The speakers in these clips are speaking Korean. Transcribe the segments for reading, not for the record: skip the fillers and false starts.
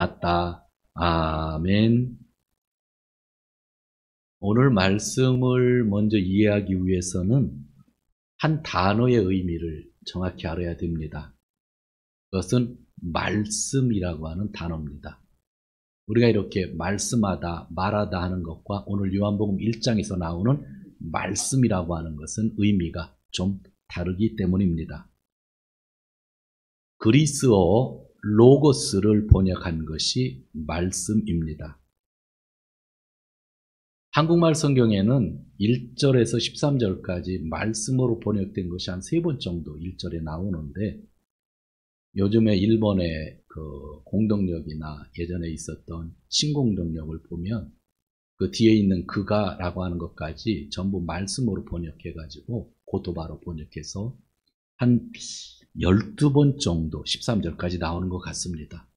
맞다. 아멘. 오늘 말씀을 먼저 이해하기 위해서는 한 단어의 의미를 정확히 알아야 됩니다. 그것은 말씀이라고 하는 단어입니다. 우리가 이렇게 말씀하다, 말하다 하는 것과 오늘 요한복음 1장에서 나오는 말씀이라고 하는 것은 의미가 좀 다르기 때문입니다. 그리스어 로고스를 번역한 것이 말씀입니다. 한국말 성경에는 1절에서 13절까지 말씀으로 번역된 것이 한 3번 정도 1절에 나오는데, 요즘에 일본의 그 공동역이나 예전에 있었던 신공동역을 보면 그 뒤에 있는 그가라고 하는 것까지 전부 말씀으로 번역해가지고 고토바로 번역해서 한 12번 정도 13절까지 나오는 것 같습니다.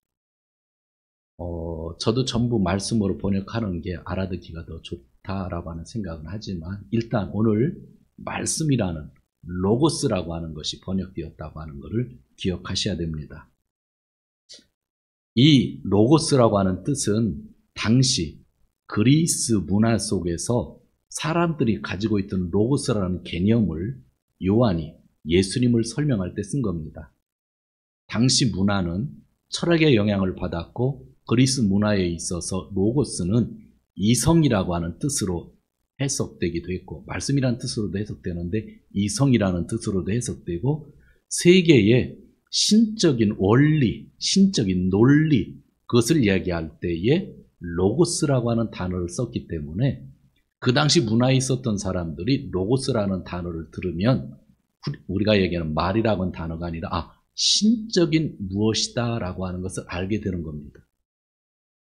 저도 전부 말씀으로 번역하는 게 알아듣기가 더 좋다라고 하는 생각은 하지만, 일단 오늘 말씀이라는 로고스라고 하는 것이 번역되었다고 하는 것을 기억하셔야 됩니다. 이 로고스라고 하는 뜻은 당시 그리스 문화 속에서 사람들이 가지고 있던 로고스라는 개념을 요한이 예수님을 설명할 때 쓴 겁니다. 당시 문화는 철학의 영향을 받았고, 그리스 문화에 있어서 로고스는 이성이라고 하는 뜻으로 해석되기도 했고, 말씀이라는 뜻으로도 해석되는데 이성이라는 뜻으로도 해석되고, 세계의 신적인 원리, 신적인 논리, 그것을 이야기할 때에 로고스라고 하는 단어를 썼기 때문에 그 당시 문화에 있었던 사람들이 로고스라는 단어를 들으면 우리가 얘기하는 말이라고 하는 단어가 아니라 신적인 무엇이다 라고 하는 것을 알게 되는 겁니다.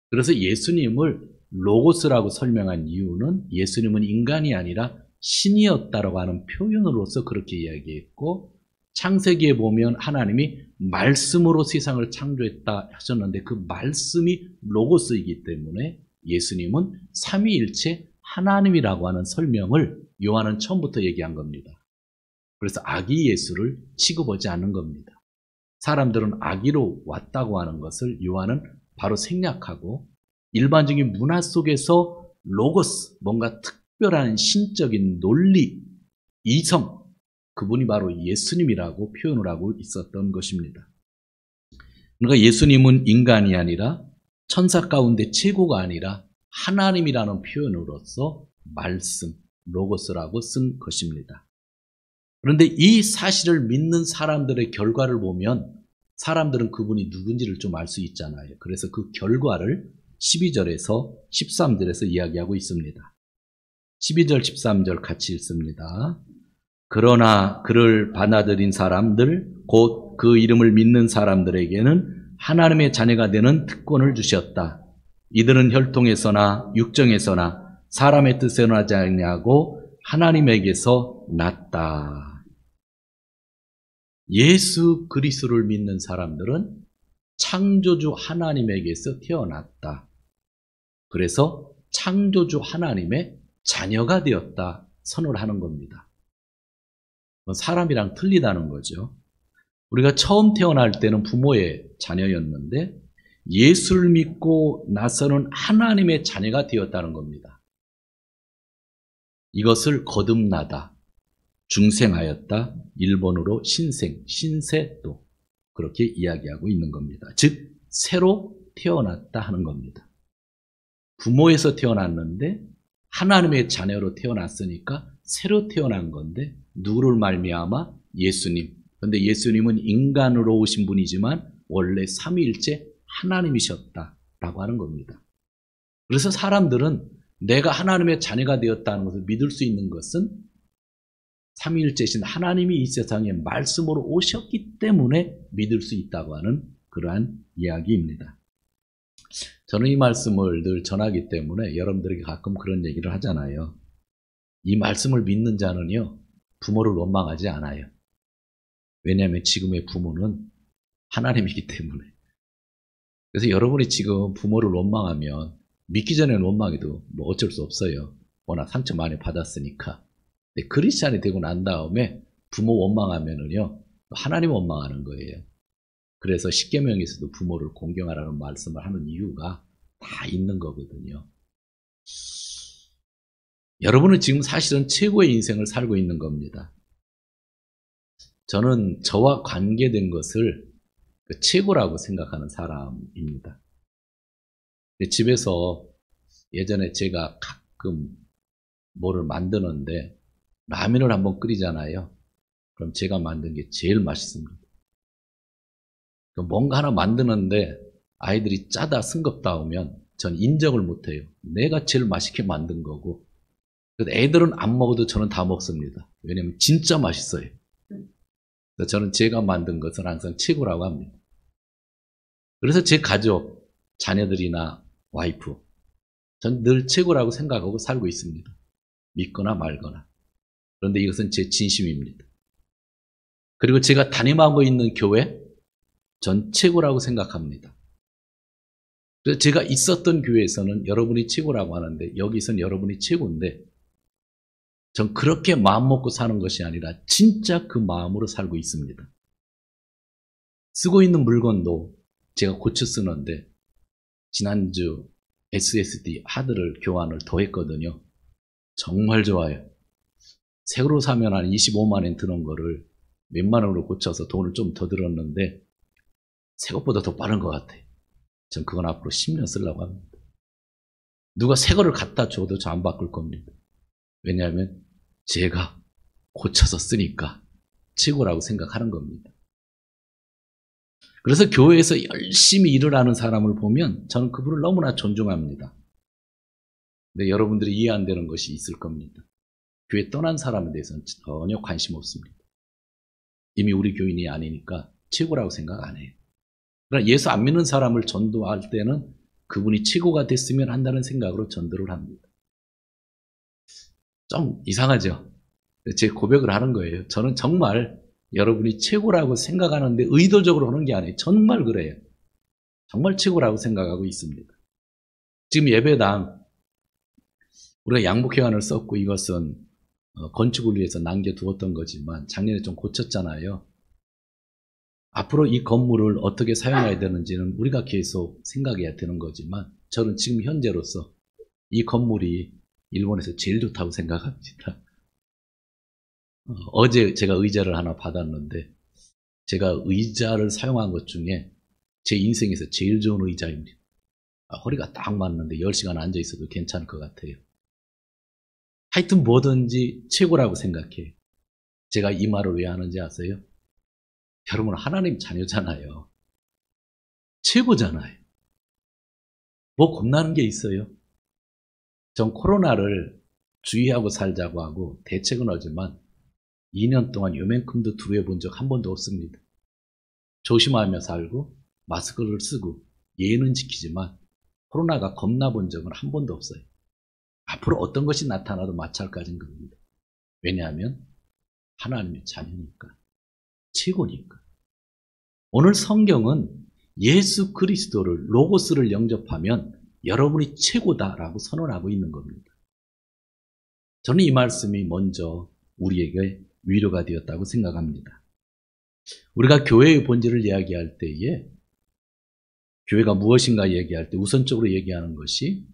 그래서 예수님을 로고스라고 설명한 이유는 예수님은 인간이 아니라 신이었다라고 하는 표현으로서 그렇게 이야기했고, 창세기에 보면 하나님이 말씀으로 세상을 창조했다 하셨는데 그 말씀이 로고스이기 때문에 예수님은 삼위일체 하나님이라고 하는 설명을 요한은 처음부터 얘기한 겁니다. 그래서 아기 예수를 취급하지 않는 겁니다. 사람들은 아기로 왔다고 하는 것을 요한은 바로 생략하고, 일반적인 문화 속에서 로고스, 뭔가 특별한 신적인 논리, 이성, 그분이 바로 예수님이라고 표현을 하고 있었던 것입니다. 그러니까 예수님은 인간이 아니라 천사 가운데 최고가 아니라 하나님이라는 표현으로서 말씀, 로고스라고 쓴 것입니다. 그런데 이 사실을 믿는 사람들의 결과를 보면 사람들은 그분이 누군지를 좀 알 수 있잖아요. 그래서 그 결과를 12절에서 13절에서 이야기하고 있습니다. 12절, 13절 같이 읽습니다. 그러나 그를 받아들인 사람들, 곧 그 이름을 믿는 사람들에게는 하나님의 자녀가 되는 특권을 주셨다. 이들은 혈통에서나 육정에서나 사람의 뜻에 나지 아니하고 하나님에게서 났다. 예수 그리스도를 믿는 사람들은 창조주 하나님에게서 태어났다. 그래서 창조주 하나님의 자녀가 되었다 선언을 하는 겁니다. 사람이랑 틀리다는 거죠. 우리가 처음 태어날 때는 부모의 자녀였는데 예수를 믿고 나서는 하나님의 자녀가 되었다는 겁니다. 이것을 거듭나다, 중생하였다, 일본어로 신생, 신세도 그렇게 이야기하고 있는 겁니다. 즉 새로 태어났다 하는 겁니다. 부모에서 태어났는데 하나님의 자녀로 태어났으니까 새로 태어난 건데, 누구를 말미암아? 예수님. 그런데 예수님은 인간으로 오신 분이지만 원래 삼위일체 하나님이셨다라고 하는 겁니다. 그래서 사람들은 내가 하나님의 자녀가 되었다는 것을 믿을 수 있는 것은 삼위일체신 하나님이 이 세상에 말씀으로 오셨기 때문에 믿을 수 있다고 하는 그러한 이야기입니다. 저는 이 말씀을 늘 전하기 때문에 여러분들에게 가끔 그런 얘기를 하잖아요. 이 말씀을 믿는 자는요, 부모를 원망하지 않아요. 왜냐하면 지금의 부모는 하나님이기 때문에. 그래서 여러분이 지금 부모를 원망하면 믿기 전에는 원망해도 뭐 어쩔 수 없어요. 워낙 상처 많이 받았으니까. 근데 크리스찬이 되고 난 다음에 부모 원망하면은요, 하나님 원망하는 거예요. 그래서 십계명에서도 부모를 공경하라는 말씀을 하는 이유가 다 있는 거거든요. 여러분은 지금 사실은 최고의 인생을 살고 있는 겁니다. 저는 저와 관계된 것을 최고라고 생각하는 사람입니다. 집에서 예전에 제가 가끔 뭐를 만드는데 라면을 한번 끓이잖아요. 그럼 제가 만든 게 제일 맛있습니다. 뭔가 하나 만드는데 아이들이 짜다 싱겁다 하면 전 인정을 못해요. 내가 제일 맛있게 만든 거고. 그래서 애들은 안 먹어도 저는 다 먹습니다. 왜냐하면 진짜 맛있어요. 그래서 저는 제가 만든 것은 항상 최고라고 합니다. 그래서 제 가족, 자녀들이나 와이프, 전 늘 최고라고 생각하고 살고 있습니다. 믿거나 말거나. 그런데 이것은 제 진심입니다. 그리고 제가 담임하고 있는 교회, 전 최고라고 생각합니다. 그래서 제가 있었던 교회에서는 여러분이 최고라고 하는데 여기서는 여러분이 최고인데 전 그렇게 마음먹고 사는 것이 아니라 진짜 그 마음으로 살고 있습니다. 쓰고 있는 물건도 제가 고쳐 쓰는데 지난주 SSD 하드를 교환을 더 했거든요. 정말 좋아요. 새로 사면 한 25만 원 드는 거를 몇만 원으로 고쳐서 돈을 좀 더 들었는데 새 것보다 더 빠른 것 같아요. 전 그건 앞으로 10년 쓰려고 합니다. 누가 새 거를 갖다 줘도 저 안 바꿀 겁니다. 왜냐하면 제가 고쳐서 쓰니까 최고라고 생각하는 겁니다. 그래서 교회에서 열심히 일을 하는 사람을 보면 저는 그분을 너무나 존중합니다. 근데 여러분들이 이해 안 되는 것이 있을 겁니다. 교회 떠난 사람에 대해서는 전혀 관심 없습니다. 이미 우리 교인이 아니니까 최고라고 생각 안 해요. 그러나 예수 안 믿는 사람을 전도할 때는 그분이 최고가 됐으면 한다는 생각으로 전도를 합니다. 좀 이상하죠? 제 고백을 하는 거예요. 저는 정말 여러분이 최고라고 생각하는데 의도적으로 하는 게 아니에요. 정말 그래요. 정말 최고라고 생각하고 있습니다. 지금 예배당 우리가 양복회관을 썼고 이것은 건축을 위해서 남겨두었던 거지만 작년에 좀 고쳤잖아요. 앞으로 이 건물을 어떻게 사용해야 되는지는 우리가 계속 생각해야 되는 거지만 저는 지금 현재로서 이 건물이 일본에서 제일 좋다고 생각합니다. 어제 제가 의자를 하나 받았는데 제가 의자를 사용한 것 중에 제 인생에서 제일 좋은 의자입니다. 허리가 딱 맞는데 10시간 앉아 있어도 괜찮을 것 같아요. 하여튼 뭐든지 최고라고 생각해요. 제가 이 말을 왜 하는지 아세요? 여러분 하나님 자녀잖아요. 최고잖아요. 뭐 겁나는 게 있어요? 전 코로나를 주의하고 살자고 하고 대책은 하지만 2년 동안 요만큼도 두려워 본 적 한 번도 없습니다. 조심하며 살고 마스크를 쓰고 예의는 지키지만 코로나가 겁나 본 적은 한 번도 없어요. 앞으로 어떤 것이 나타나도 마찬가지인 겁니다. 왜냐하면 하나님의 자녀니까. 최고니까. 오늘 성경은 예수 그리스도를 로고스를 영접하면 여러분이 최고다라고 선언하고 있는 겁니다. 저는 이 말씀이 먼저 우리에게 위로가 되었다고 생각합니다. 우리가 교회의 본질을 이야기할 때에 교회가 무엇인가 얘기할 때 우선적으로 얘기하는 것이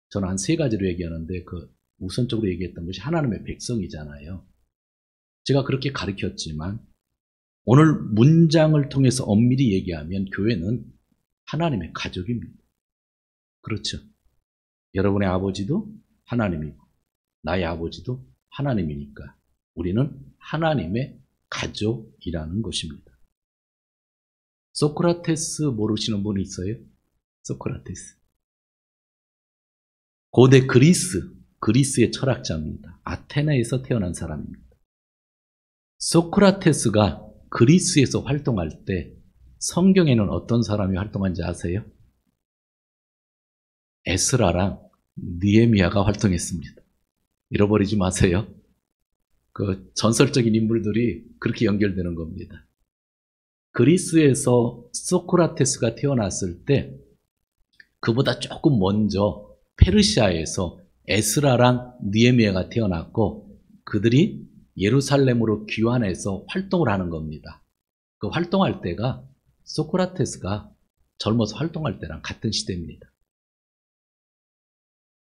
저는 한 3가지로 얘기하는데 그 우선적으로 얘기했던 것이 하나님의 백성이잖아요. 제가 그렇게 가르쳤지만 오늘 문장을 통해서 엄밀히 얘기하면 교회는 하나님의 가족입니다. 그렇죠. 여러분의 아버지도 하나님이고 나의 아버지도 하나님이니까 우리는 하나님의 가족이라는 것입니다. 소크라테스 모르시는 분이 있어요? 소크라테스. 고대 그리스의 철학자입니다. 아테네에서 태어난 사람입니다. 소크라테스가 그리스에서 활동할 때 성경에는 어떤 사람이 활동한지 아세요? 에스라랑 느헤미야가 활동했습니다. 잃어버리지 마세요. 그 전설적인 인물들이 그렇게 연결되는 겁니다. 그리스에서 소크라테스가 태어났을 때 그보다 조금 먼저 페르시아에서 에스라랑 느헤미야가 태어났고 그들이 예루살렘으로 귀환해서 활동을 하는 겁니다. 그 활동할 때가 소크라테스가 젊어서 활동할 때랑 같은 시대입니다.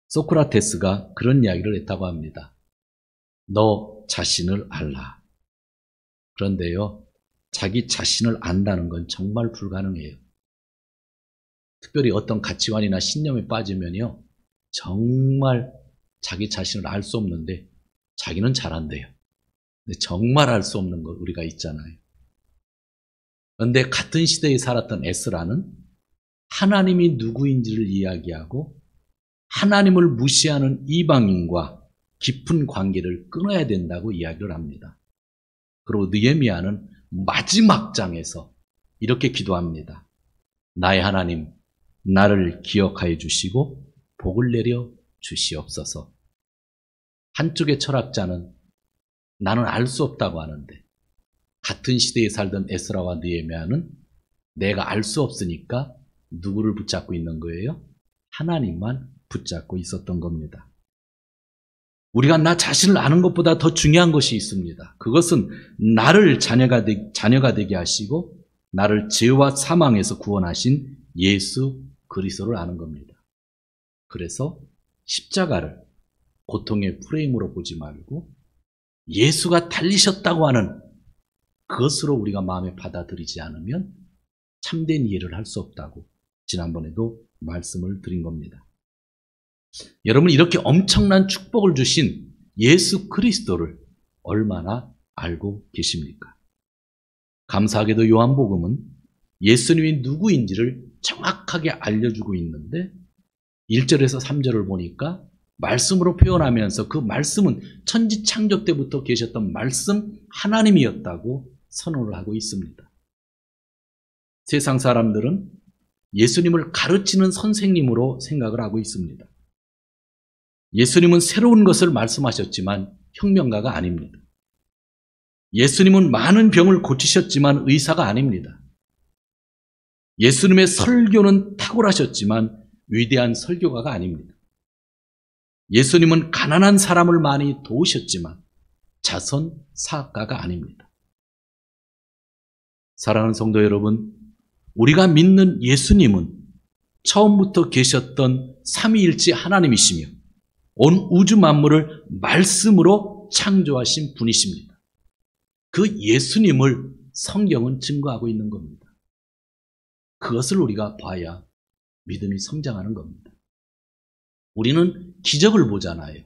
소크라테스가 그런 이야기를 했다고 합니다. 너 자신을 알라. 그런데요, 자기 자신을 안다는 건 정말 불가능해요. 특별히 어떤 가치관이나 신념에 빠지면요, 정말 자기 자신을 알 수 없는데 자기는 잘한대요. 근데 정말 알 수 없는 거 우리가 있잖아요. 그런데 같은 시대에 살았던 에스라는 하나님이 누구인지를 이야기하고 하나님을 무시하는 이방인과 깊은 관계를 끊어야 된다고 이야기를 합니다. 그리고 느헤미야는 마지막 장에서 이렇게 기도합니다. 나의 하나님, 나를 기억하여 주시고 복을 내려 주시옵소서. 한쪽의 철학자는 나는 알 수 없다고 하는데 같은 시대에 살던 에스라와 느헤미야는 내가 알 수 없으니까 누구를 붙잡고 있는 거예요? 하나님만 붙잡고 있었던 겁니다. 우리가 나 자신을 아는 것보다 더 중요한 것이 있습니다. 그것은 나를 자녀가 되게 하시고 나를 죄와 사망에서 구원하신 예수 그리스도를 아는 겁니다. 그래서 십자가를 고통의 프레임으로 보지 말고 예수가 달리셨다고 하는 그것으로 우리가 마음에 받아들이지 않으면 참된 이해를 할 수 없다고 지난번에도 말씀을 드린 겁니다. 여러분, 이렇게 엄청난 축복을 주신 예수 그리스도를 얼마나 알고 계십니까? 감사하게도 요한복음은 예수님이 누구인지를 정확하게 알려주고 있는데 1절에서 3절을 보니까 말씀으로 표현하면서 그 말씀은 천지창조 때부터 계셨던 말씀 하나님이었다고 선언을 하고 있습니다. 세상 사람들은 예수님을 가르치는 선생님으로 생각을 하고 있습니다. 예수님은 새로운 것을 말씀하셨지만 혁명가가 아닙니다. 예수님은 많은 병을 고치셨지만 의사가 아닙니다. 예수님의 설교는 탁월하셨지만 위대한 설교가가 아닙니다. 예수님은 가난한 사람을 많이 도우셨지만 자선 사학가가 아닙니다. 사랑하는 성도 여러분, 우리가 믿는 예수님은 처음부터 계셨던 삼위일체 하나님이시며 온 우주 만물을 말씀으로 창조하신 분이십니다. 그 예수님을 성경은 증거하고 있는 겁니다. 그것을 우리가 봐야 믿음이 성장하는 겁니다. 우리는 기적을 보잖아요.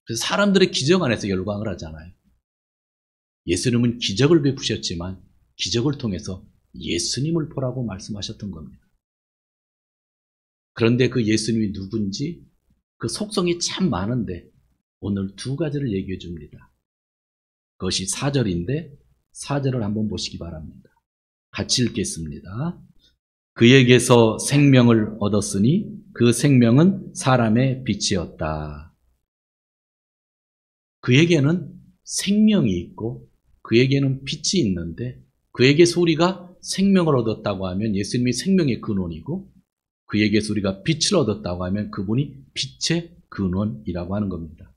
그래서 사람들의 기적 안에서 열광을 하잖아요. 예수님은 기적을 베푸셨지만 기적을 통해서 예수님을 보라고 말씀하셨던 겁니다. 그런데 그 예수님이 누군지 그 속성이 참 많은데 오늘 두 가지를 얘기해 줍니다. 그것이 4절인데 4절을 한번 보시기 바랍니다. 같이 읽겠습니다. 그에게서 생명을 얻었으니 그 생명은 사람의 빛이었다. 그에게는 생명이 있고 그에게는 빛이 있는데 그에게서 우리가 생명을 얻었다고 하면 예수님이 생명의 근원이고 그에게서 우리가 빛을 얻었다고 하면 그분이 빛의 근원이라고 하는 겁니다.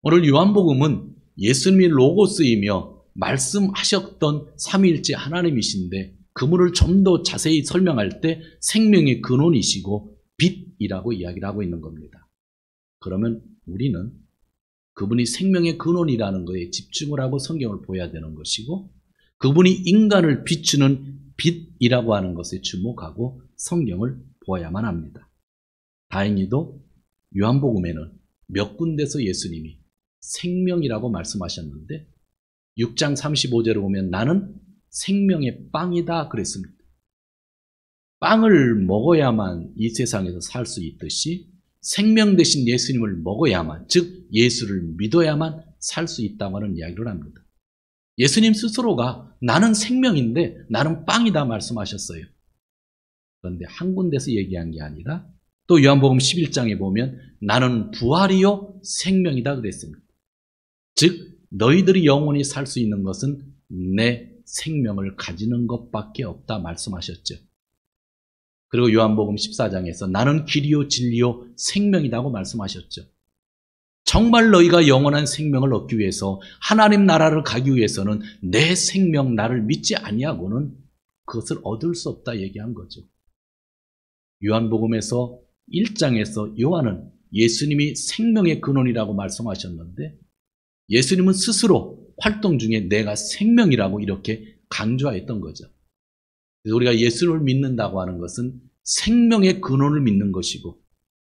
오늘 요한복음은 예수님이 로고스이며 말씀하셨던 삼위일체 하나님이신데 그분을 좀 더 자세히 설명할 때 생명의 근원이시고 빛이라고 이야기를 하고 있는 겁니다. 그러면 우리는 그분이 생명의 근원이라는 것에 집중을 하고 성경을 보여야 되는 것이고 그분이 인간을 비추는 빛이라고 하는 것에 주목하고 성경을 보아야만 합니다. 다행히도 요한복음에는 몇 군데서 예수님이 생명이라고 말씀하셨는데 6장 35절에 보면 나는 생명의 빵이다 그랬습니다. 빵을 먹어야만 이 세상에서 살 수 있듯이 생명 대신 예수님을 먹어야만, 즉 예수를 믿어야만 살 수 있다고 하는 이야기를 합니다. 예수님 스스로가 나는 생명인데 나는 빵이다 말씀하셨어요. 그런데 한 군데서 얘기한 게 아니라 또 요한복음 11장에 보면 나는 부활이요 생명이다 그랬습니다. 즉 너희들이 영원히 살 수 있는 것은 내 생명을 가지는 것밖에 없다 말씀하셨죠. 그리고 요한복음 14장에서 나는 길이요 진리요 생명이라고 말씀하셨죠. 정말 너희가 영원한 생명을 얻기 위해서 하나님 나라를 가기 위해서는 내 생명 나를 믿지 아니하고는 그것을 얻을 수 없다 얘기한 거죠. 요한복음에서 1장에서 요한은 예수님이 생명의 근원이라고 말씀하셨는데 예수님은 스스로 활동 중에 내가 생명이라고 이렇게 강조했던 거죠. 그래서 우리가 예수를 믿는다고 하는 것은 생명의 근원을 믿는 것이고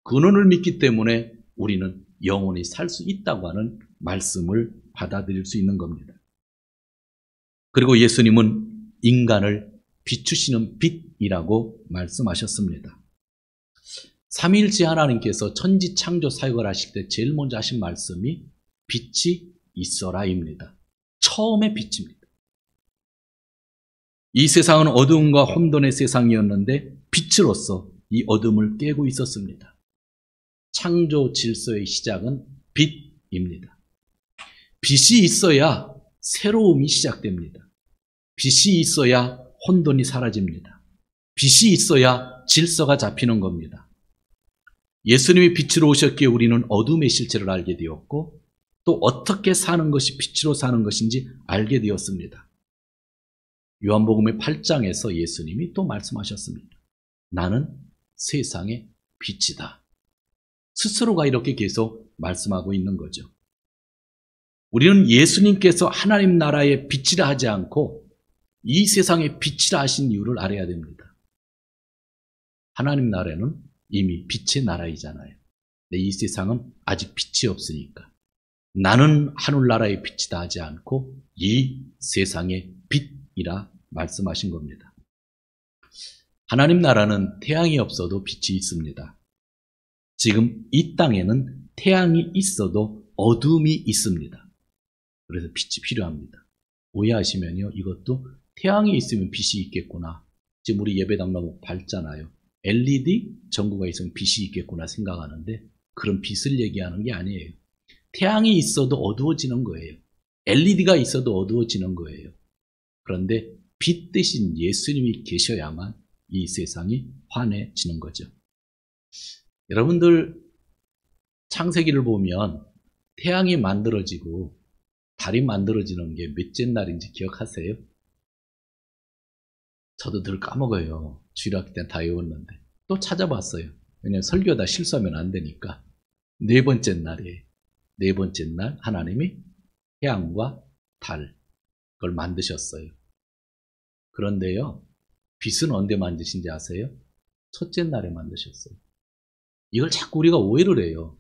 근원을 믿기 때문에 우리는 영원히 살 수 있다고 하는 말씀을 받아들일 수 있는 겁니다. 그리고 예수님은 인간을 비추시는 빛이라고 말씀하셨습니다. 삼위일체 하나님께서 천지 창조 사역을 하실 때 제일 먼저 하신 말씀이 빛이 있어라입니다. 처음의 빛입니다. 이 세상은 어두움과 혼돈의 세상이었는데 빛으로서 이 어둠을 깨고 있었습니다. 창조 질서의 시작은 빛입니다. 빛이 있어야 새로움이 시작됩니다. 빛이 있어야 혼돈이 사라집니다. 빛이 있어야 질서가 잡히는 겁니다. 예수님이 빛으로 오셨기에 우리는 어둠의 실체를 알게 되었고 또 어떻게 사는 것이 빛으로 사는 것인지 알게 되었습니다. 요한복음의 8장에서 예수님이 또 말씀하셨습니다. 나는 세상의 빛이다. 스스로가 이렇게 계속 말씀하고 있는 거죠. 우리는 예수님께서 하나님 나라의 빛이라 하지 않고 이 세상의 빛이라 하신 이유를 알아야 됩니다. 하나님 나라는 이미 빛의 나라이잖아요. 근데 이 세상은 아직 빛이 없으니까 나는 하늘나라의 빛이다 하지 않고 이 세상의 빛이라 말씀하신 겁니다. 하나님 나라는 태양이 없어도 빛이 있습니다. 지금 이 땅에는 태양이 있어도 어둠이 있습니다. 그래서 빛이 필요합니다. 오해하시면요, 이것도 태양이 있으면 빛이 있겠구나. 지금 우리 예배당 너무 밝잖아요. LED 전구가 있으면 빛이 있겠구나 생각하는데 그런 빛을 얘기하는 게 아니에요. 태양이 있어도 어두워지는 거예요. LED가 있어도 어두워지는 거예요. 그런데 빛 대신 예수님이 계셔야만 이 세상이 환해지는 거죠. 여러분들 창세기를 보면 태양이 만들어지고 달이 만들어지는 게 몇째 날인지 기억하세요? 저도 늘 까먹어요. 주일학교 때는 다 외웠는데 또 찾아봤어요. 왜냐하면 설교다 실수하면 안 되니까. 네 번째 날이에요. 네 번째 날 하나님이 태양과 달 그걸 만드셨어요. 그런데요, 빛은 언제 만드신지 아세요? 첫째 날에 만드셨어요. 이걸 자꾸 우리가 오해를 해요.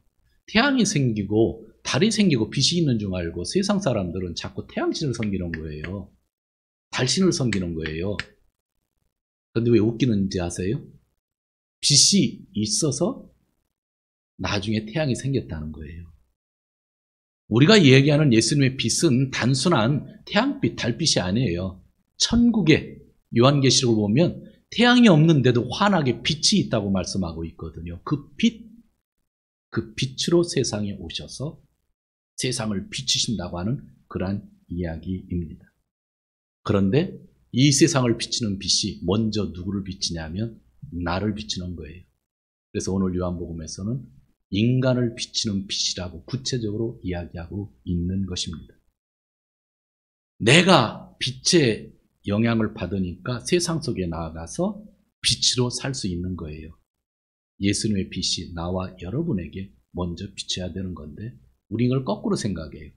태양이 생기고 달이 생기고 빛이 있는 줄 알고 세상 사람들은 자꾸 태양신을 섬기는 거예요. 달신을 섬기는 거예요. 그런데 왜 웃기는지 아세요? 빛이 있어서 나중에 태양이 생겼다는 거예요. 우리가 얘기하는 예수님의 빛은 단순한 태양빛, 달빛이 아니에요. 천국의 요한계시록을 보면 태양이 없는데도 환하게 빛이 있다고 말씀하고 있거든요. 그 빛으로 세상에 오셔서 세상을 비추신다고 하는 그러한 이야기입니다. 그런데 이 세상을 비추는 빛이 먼저 누구를 비치냐면 나를 비추는 거예요. 그래서 오늘 요한복음에서는 인간을 비추는 빛이라고 구체적으로 이야기하고 있는 것입니다. 내가 빛의 영향을 받으니까 세상 속에 나아가서 빛으로 살 수 있는 거예요. 예수님의 빛이 나와 여러분에게 먼저 비춰야 되는 건데 우리 이걸 거꾸로 생각해요.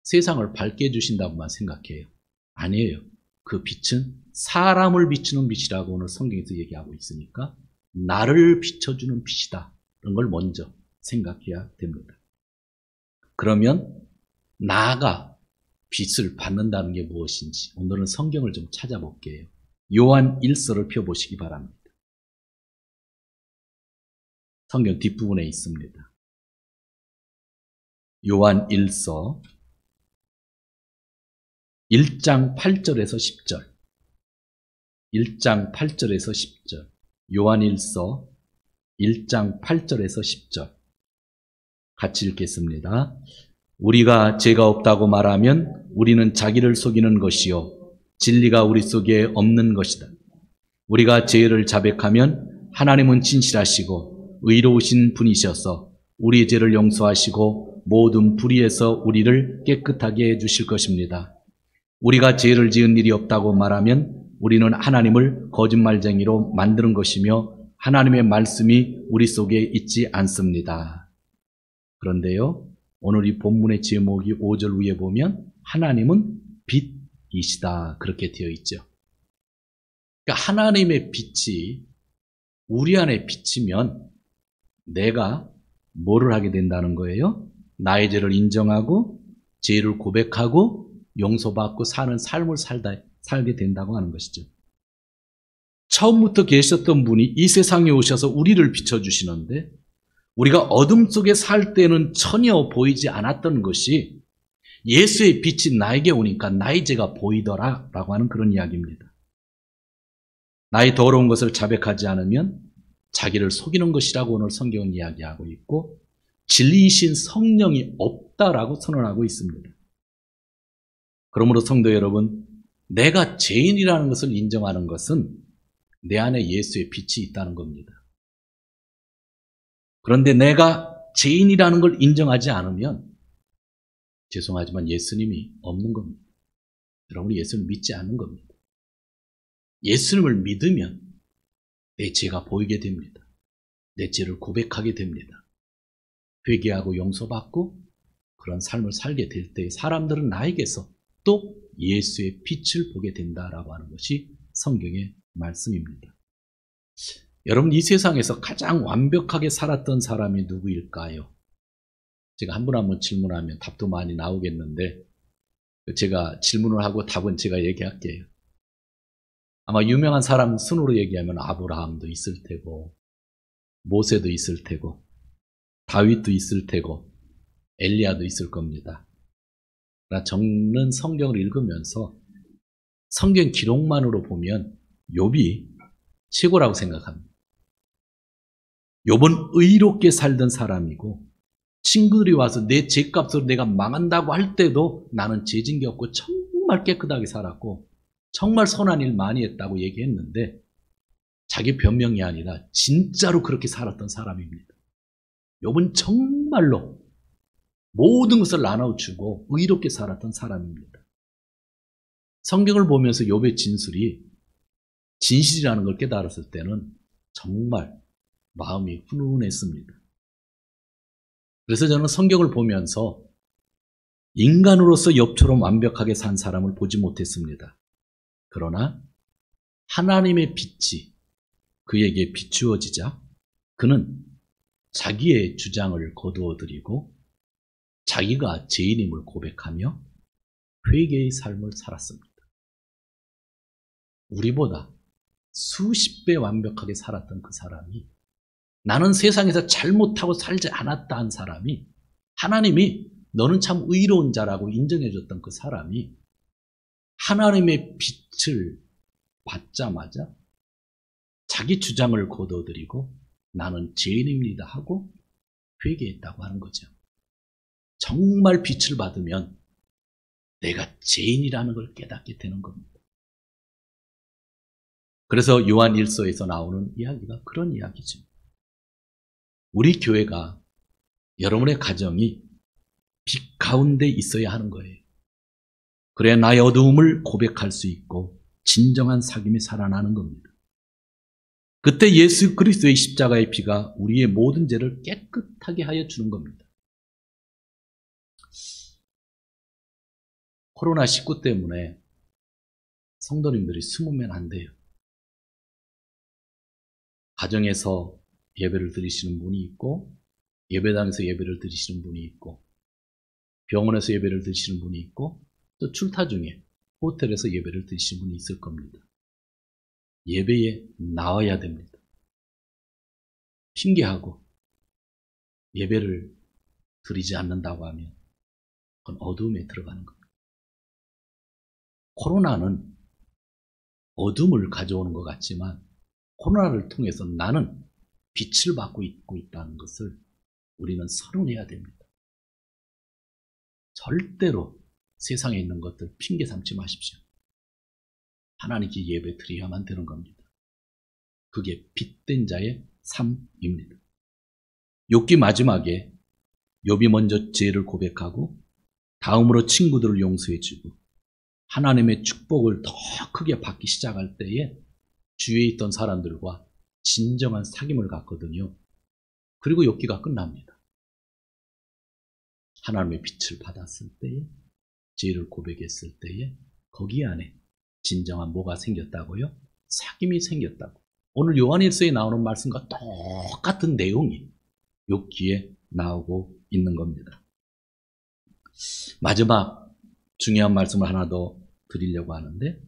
세상을 밝게 해주신다고만 생각해요. 아니에요. 그 빛은 사람을 비추는 빛이라고 오늘 성경에서 얘기하고 있으니까 나를 비춰주는 빛이다. 그런 걸 먼저 생각해야 됩니다. 그러면 나가 빛을 받는다는 게 무엇인지 오늘은 성경을 좀 찾아볼게요. 요한 1서를 펴보시기 바랍니다. 성경 뒷부분에 있습니다. 요한 1서 1장 8절에서 10절 1장 8절에서 10절 요한 1서 1장 8절에서 10절 같이 읽겠습니다. 우리가 죄가 없다고 말하면 우리는 자기를 속이는 것이요 진리가 우리 속에 없는 것이다. 우리가 죄를 자백하면 하나님은 진실하시고 의로우신 분이셔서 우리의 죄를 용서하시고 모든 불의에서 우리를 깨끗하게 해주실 것입니다. 우리가 죄를 지은 일이 없다고 말하면 우리는 하나님을 거짓말쟁이로 만드는 것이며 하나님의 말씀이 우리 속에 있지 않습니다. 그런데요, 오늘 이 본문의 제목이 5절 위에 보면 하나님은 빛이시다 그렇게 되어 있죠. 그러니까 하나님의 빛이 우리 안에 비치면 내가 뭐를 하게 된다는 거예요? 나의 죄를 인정하고 죄를 고백하고 용서받고 사는 삶을 살게 된다고 하는 것이죠. 처음부터 계셨던 분이 이 세상에 오셔서 우리를 비춰주시는데 우리가 어둠 속에 살 때는 전혀 보이지 않았던 것이 예수의 빛이 나에게 오니까 나의 죄가 보이더라 라고 하는 그런 이야기입니다. 나의 더러운 것을 자백하지 않으면 자기를 속이는 것이라고 오늘 성경은 이야기하고 있고 진리이신 성령이 없다라고 선언하고 있습니다. 그러므로 성도 여러분, 내가 죄인이라는 것을 인정하는 것은 내 안에 예수의 빛이 있다는 겁니다. 그런데 내가 죄인이라는 걸 인정하지 않으면 죄송하지만 예수님이 없는 겁니다. 여러분이 예수님을 믿지 않는 겁니다. 예수님을 믿으면 내 죄가 보이게 됩니다. 내 죄를 고백하게 됩니다. 회개하고 용서받고 그런 삶을 살게 될 때 사람들은 나에게서 또 예수의 빛을 보게 된다라고 하는 것이 성경의 말씀입니다. 여러분, 이 세상에서 가장 완벽하게 살았던 사람이 누구일까요? 제가 한 분 한 분 질문하면 답도 많이 나오겠는데 제가 질문을 하고 답은 제가 얘기할게요. 아마 유명한 사람 순으로 얘기하면 아브라함도 있을 테고 모세도 있을 테고 다윗도 있을 테고 엘리야도 있을 겁니다. 그러나 저는 성경을 읽으면서 성경 기록만으로 보면 욥이 최고라고 생각합니다. 욥은 의롭게 살던 사람이고 친구들이 와서 내 죄값으로 내가 망한다고 할 때도 나는 죄진 게 없고 정말 깨끗하게 살았고 정말 선한 일 많이 했다고 얘기했는데 자기 변명이 아니라 진짜로 그렇게 살았던 사람입니다. 욥은 정말로 모든 것을 나눠주고 의롭게 살았던 사람입니다. 성경을 보면서 욥의 진술이 진실이라는 걸 깨달았을 때는 정말 마음이 훈훈했습니다. 그래서 저는 성경을 보면서 인간으로서 욥처럼 완벽하게 산 사람을 보지 못했습니다. 그러나 하나님의 빛이 그에게 비추어지자 그는 자기의 주장을 거두어드리고 자기가 죄인임을 고백하며 회개의 삶을 살았습니다. 우리보다 수십 배 완벽하게 살았던 그 사람이 나는 세상에서 잘못하고 살지 않았다 한 사람이 하나님이 너는 참 의로운 자라고 인정해 줬던 그 사람이 하나님의 빛을 받자마자 자기 주장을 거둬들이고 나는 죄인입니다 하고 회개했다고 하는 거죠. 정말 빛을 받으면 내가 죄인이라는 걸 깨닫게 되는 겁니다. 그래서 요한 1서에서 나오는 이야기가 그런 이야기죠. 우리 교회가 여러분의 가정이 빛 가운데 있어야 하는 거예요. 그래야 나의 어두움을 고백할 수 있고 진정한 사귐이 살아나는 겁니다. 그때 예수 그리스도의 십자가의 피가 우리의 모든 죄를 깨끗하게 하여 주는 겁니다. 코로나19 때문에 성도님들이 숨으면 안 돼요. 가정에서 예배를 드리시는 분이 있고 예배당에서 예배를 드리시는 분이 있고 병원에서 예배를 드리시는 분이 있고 또 출타 중에 호텔에서 예배를 드리시는 분이 있을 겁니다. 예배에 나와야 됩니다. 핑계하고 예배를 드리지 않는다고 하면 그건 어둠에 들어가는 겁니다. 코로나는 어둠을 가져오는 것 같지만 코로나를 통해서 나는 빛을 받고 있다는 것을 우리는 선언해야 됩니다. 절대로 세상에 있는 것들 핑계 삼지 마십시오. 하나님께 예배 드려야만 되는 겁니다. 그게 빛된 자의 삶입니다. 욥기 마지막에 욥이 먼저 죄를 고백하고 다음으로 친구들을 용서해주고 하나님의 축복을 더 크게 받기 시작할 때에 주위에 있던 사람들과 진정한 사귐을 갖거든요. 그리고 욥기가 끝납니다. 하나님의 빛을 받았을 때에, 죄를 고백했을 때에 거기 안에 진정한 뭐가 생겼다고요? 사귐이 생겼다고. 오늘 요한일서에 나오는 말씀과 똑같은 내용이 욥기에 나오고 있는 겁니다. 마지막 중요한 말씀을 하나 더 드리려고 하는데,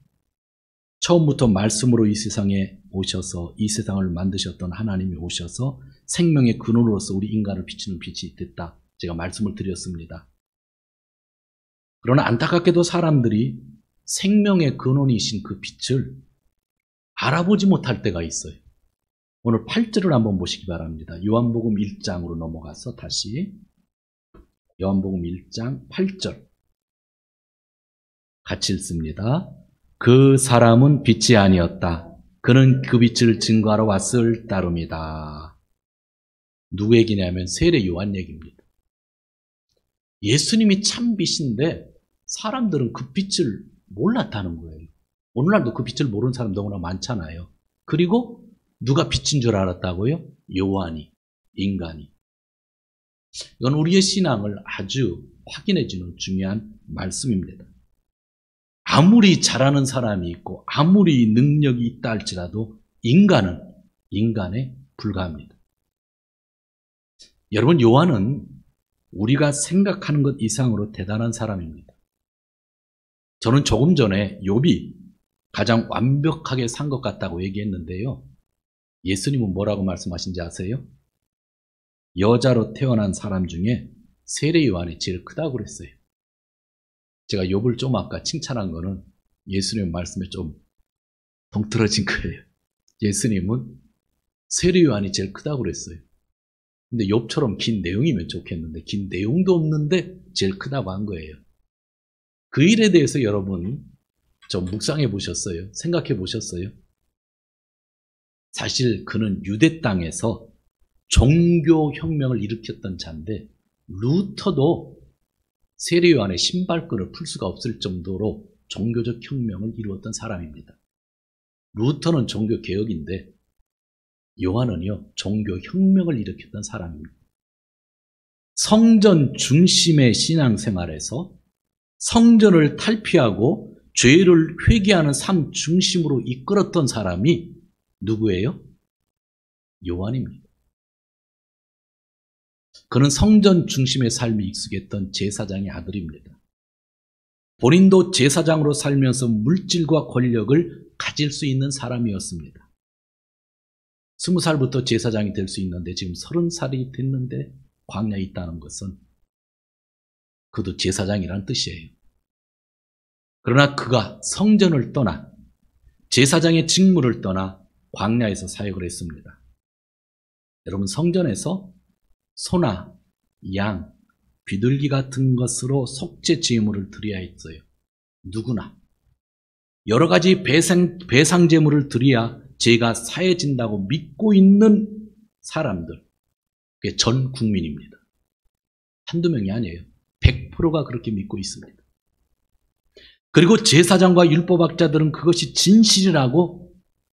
처음부터 말씀으로 이 세상에 오셔서 이 세상을 만드셨던 하나님이 오셔서 생명의 근원으로서 우리 인간을 비추는 빛이 됐다. 제가 말씀을 드렸습니다. 그러나 안타깝게도 사람들이 생명의 근원이신 그 빛을 알아보지 못할 때가 있어요. 오늘 8절을 한번 보시기 바랍니다. 요한복음 1장으로 넘어가서 다시 요한복음 1장 8절 같이 읽습니다. 그 사람은 빛이 아니었다. 그는 그 빛을 증거하러 왔을 따름이다. 누구 얘기냐면 세례 요한 얘기입니다. 예수님이 참 빛인데 사람들은 그 빛을 몰랐다는 거예요. 오늘날도 그 빛을 모르는 사람 너무나 많잖아요. 그리고 누가 빛인 줄 알았다고요? 요한이, 인간이. 이건 우리의 신앙을 아주 확인해주는 중요한 말씀입니다. 아무리 잘하는 사람이 있고 아무리 능력이 있다 할지라도 인간은 인간에 불과합니다. 여러분, 요한은 우리가 생각하는 것 이상으로 대단한 사람입니다. 저는 조금 전에 욥이 가장 완벽하게 산 것 같다고 얘기했는데요. 예수님은 뭐라고 말씀하신지 아세요? 여자로 태어난 사람 중에 세례 요한이 제일 크다고 그랬어요. 제가 욥을 좀 아까 칭찬한 거는 예수님 말씀에 좀 동떨어진 거예요. 예수님은 세례 요한이 제일 크다고 그랬어요. 근데 욥처럼 긴 내용이면 좋겠는데 긴 내용도 없는데 제일 크다고 한 거예요. 그 일에 대해서 여러분 좀 묵상해 보셨어요? 생각해 보셨어요? 사실 그는 유대 땅에서 종교혁명을 일으켰던 자인데 루터도 세례 요한의 신발끈을 풀 수가 없을 정도로 종교적 혁명을 이루었던 사람입니다. 루터는 종교개혁인데 요한은요, 종교혁명을 일으켰던 사람입니다. 성전 중심의 신앙생활에서 성전을 탈피하고 죄를 회개하는 삶 중심으로 이끌었던 사람이 누구예요? 요한입니다. 그는 성전 중심의 삶이 익숙했던 제사장의 아들입니다. 본인도 제사장으로 살면서 물질과 권력을 가질 수 있는 사람이었습니다. 20살부터 제사장이 될 수 있는데 지금 30살이 됐는데 광야에 있다는 것은 그도 제사장이라는 뜻이에요. 그러나 그가 성전을 떠나 제사장의 직무를 떠나 광야에서 사역을 했습니다. 여러분, 성전에서 소나 양, 비둘기 같은 것으로 속죄 제물을 드려야 했어요. 누구나. 여러 가지 배상 제물을 드려야 죄가 사해진다고 믿고 있는 사람들. 그게 전 국민입니다. 한두 명이 아니에요. 100%가 그렇게 믿고 있습니다. 그리고 제사장과 율법학자들은 그것이 진실이라고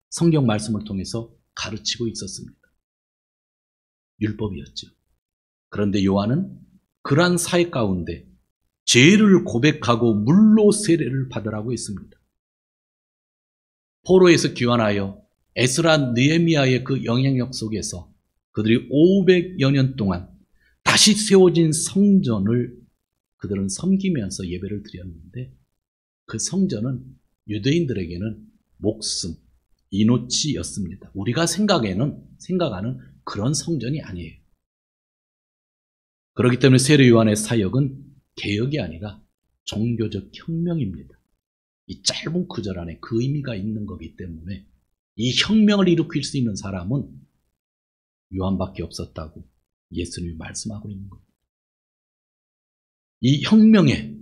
성경 말씀을 통해서 가르치고 있었습니다. 율법이었죠. 그런데 요한은 그러한 사회 가운데 죄를 고백하고 물로 세례를 받으라고 했습니다. 포로에서 귀환하여 에스라 느헤미야의 그 영향력 속에서 그들이 500여 년 동안 다시 세워진 성전을 그들은 섬기면서 예배를 드렸는데 그 성전은 유대인들에게는 목숨, 이노치였습니다. 우리가 생각하는 그런 성전이 아니에요. 그렇기 때문에 세례 요한의 사역은 개혁이 아니라 종교적 혁명입니다. 이 짧은 구절 안에 그 의미가 있는 거기 때문에 이 혁명을 일으킬 수 있는 사람은 요한밖에 없었다고 예수님이 말씀하고 있는 겁니다. 이 혁명에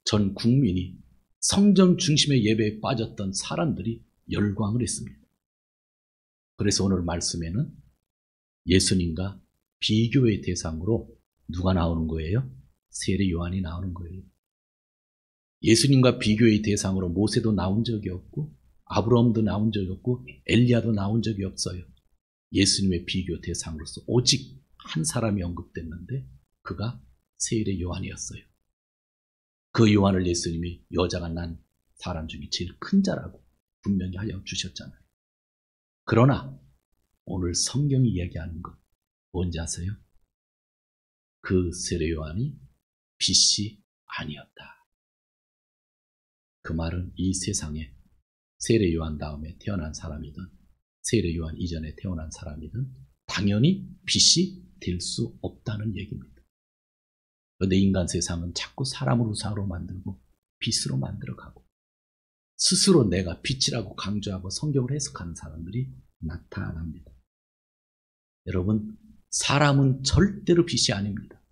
전 국민이 성전 중심의 예배에 빠졌던 사람들이 열광을 했습니다. 그래서 오늘 말씀에는 예수님과 비교의 대상으로 누가 나오는 거예요? 세례 요한이 나오는 거예요. 예수님과 비교의 대상으로 모세도 나온 적이 없고 아브라함도 나온 적이 없고 엘리야도 나온 적이 없어요. 예수님의 비교 대상으로서 오직 한 사람이 언급됐는데 그가 세일의 요한이었어요. 그 요한을 예수님이 여자가 난 사람 중에 제일 큰 자라고 분명히 하여 주셨잖아요. 그러나 오늘 성경이 이야기하는 것 뭔지 아세요? 그 세례 요한이 빛이 아니었다. 그 말은 이 세상에 세례 요한 다음에 태어난 사람이든 세례 요한 이전에 태어난 사람이든 당연히 빛이 될 수 없다는 얘기입니다. 그런데 인간 세상은 자꾸 사람을 우상으로 만들고 빛으로 만들어가고 스스로 내가 빛이라고 강조하고 성경을 해석하는 사람들이 나타납니다. 여러분, 사람은 절대로 빛이 아닙니다.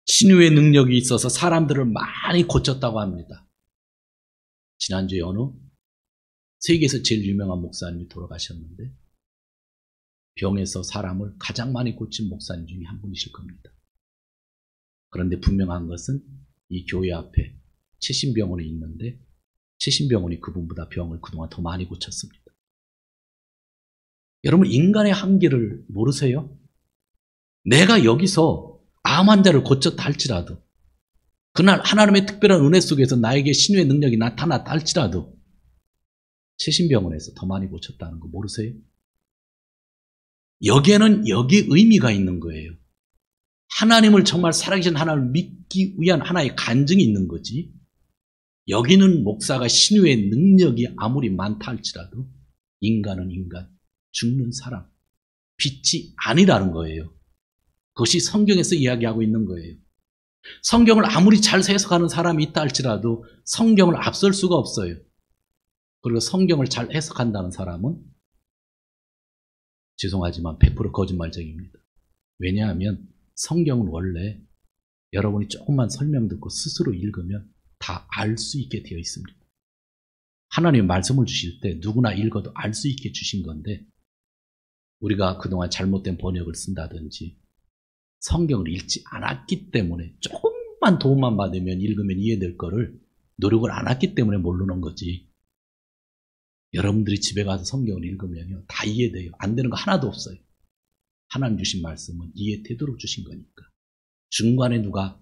신유의 능력이 있어서 사람들을 많이 고쳤다고 합니다. 지난주에 어느 세계에서 제일 유명한 목사님이 돌아가셨는데 병에서 사람을 가장 많이 고친 목사님 중에 한 분이실 겁니다. 그런데 분명한 것은 이 교회 앞에 최신병원이 있는데 최신병원이 그분보다 병을 그동안 더 많이 고쳤습니다. 여러분, 인간의 한계를 모르세요? 내가 여기서 암 환자를 고쳤다 할지라도 그날 하나님의 특별한 은혜 속에서 나에게 신유의 능력이 나타났다 할지라도 최신병원에서 더 많이 고쳤다는 거 모르세요? 여기에는 여기 의미가 있는 거예요. 하나님을 정말 살아계신 하나님을 믿기 위한 하나의 간증이 있는 거지. 여기는 목사가 신유의 능력이 아무리 많다 할지라도 인간은 인간, 죽는 사람, 빛이 아니라는 거예요. 그것이 성경에서 이야기하고 있는 거예요. 성경을 아무리 잘 해석하는 사람이 있다 할지라도 성경을 앞설 수가 없어요. 그리고 성경을 잘 해석한다는 사람은 죄송하지만 100% 거짓말쟁이입니다. 왜냐하면 성경은 원래 여러분이 조금만 설명 듣고 스스로 읽으면 다 알 수 있게 되어 있습니다. 하나님의 말씀을 주실 때 누구나 읽어도 알 수 있게 주신 건데 우리가 그동안 잘못된 번역을 쓴다든지 성경을 읽지 않았기 때문에 조금만 도움만 받으면 읽으면 이해될 거를 노력을 안 했기 때문에 모르는 거지. 여러분들이 집에 가서 성경을 읽으면요 다 이해돼요. 안 되는 거 하나도 없어요. 하나님 주신 말씀은 이해되도록 주신 거니까. 중간에 누가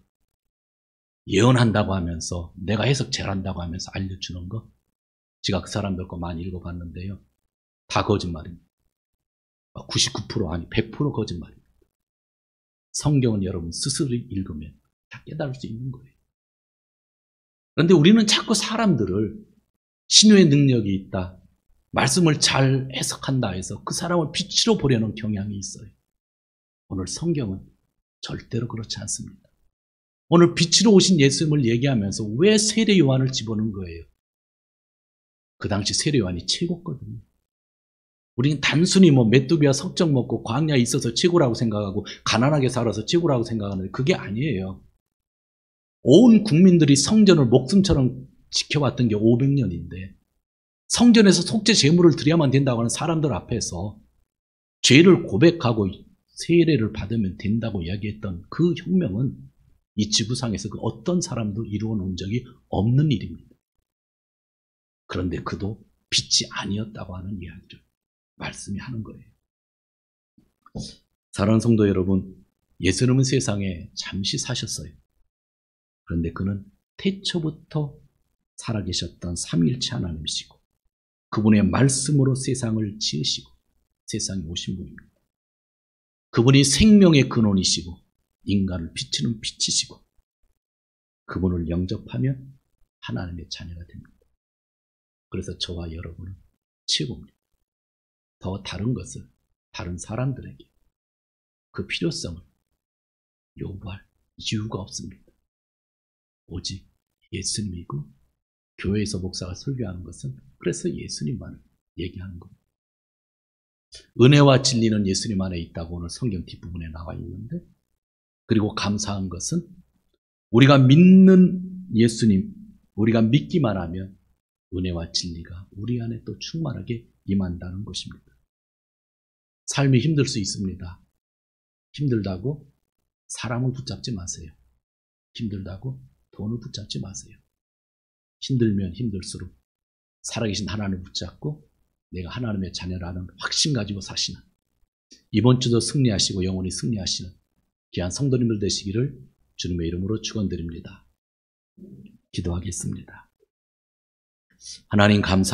예언한다고 하면서 내가 해석 잘한다고 하면서 알려주는 거 제가 그 사람들 거 많이 읽어봤는데요. 다 거짓말입니다. 99% 아니 100% 거짓말입니다. 성경은 여러분 스스로 읽으면 다 깨달을 수 있는 거예요. 그런데 우리는 자꾸 사람들을 신유의 능력이 있다, 말씀을 잘 해석한다 해서 그 사람을 빛으로 보려는 경향이 있어요. 오늘 성경은 절대로 그렇지 않습니다. 오늘 빛으로 오신 예수님을 얘기하면서 왜 세례 요한을 집어넣은 거예요? 그 당시 세례 요한이 최고거든요. 우리는 단순히 메뚜기와 석정 먹고 광야에 있어서 최고라고 생각하고 가난하게 살아서 최고라고 생각하는데 그게 아니에요. 온 국민들이 성전을 목숨처럼 지켜왔던 게 500년인데 성전에서 속죄 제물을 드려야만 된다고 하는 사람들 앞에서 죄를 고백하고 세례를 받으면 된다고 이야기했던 그 혁명은 이 지구상에서 그 어떤 사람도 이루어 놓은 적이 없는 일입니다. 그런데 그도 빛이 아니었다고 하는 이야기를 말씀이 하는 거예요. 사랑하는 성도 여러분, 예수님은 세상에 잠시 사셨어요. 그런데 그는 태초부터 살아계셨던 삼위일체 하나님이시고 그분의 말씀으로 세상을 지으시고 세상에 오신 분입니다. 그분이 생명의 근원이시고 인간을 비추는 빛이시고 그분을 영접하면 하나님의 자녀가 됩니다. 그래서 저와 여러분은 최고입니다. 더 다른 것을 다른 사람들에게 그 필요성을 요구할 이유가 없습니다. 오직 예수님이고 교회에서 목사가 설교하는 것은 그래서 예수님만을 얘기하는 겁니다. 은혜와 진리는 예수님 안에 있다고 오늘 성경 뒷부분에 나와 있는데 그리고 감사한 것은 우리가 믿는 예수님, 우리가 믿기만 하면 은혜와 진리가 우리 안에 또 충만하게 임한다는 것입니다. 삶이 힘들 수 있습니다. 힘들다고 사람을 붙잡지 마세요. 힘들다고 돈을 붙잡지 마세요. 힘들면 힘들수록 살아계신 하나님을 붙잡고 내가 하나님의 자녀라는 확신 가지고 사시는, 이번 주도 승리하시고 영원히 승리하시는 귀한 성도님들 되시기를 주님의 이름으로 축원드립니다. 기도하겠습니다. 하나님 감사합니다.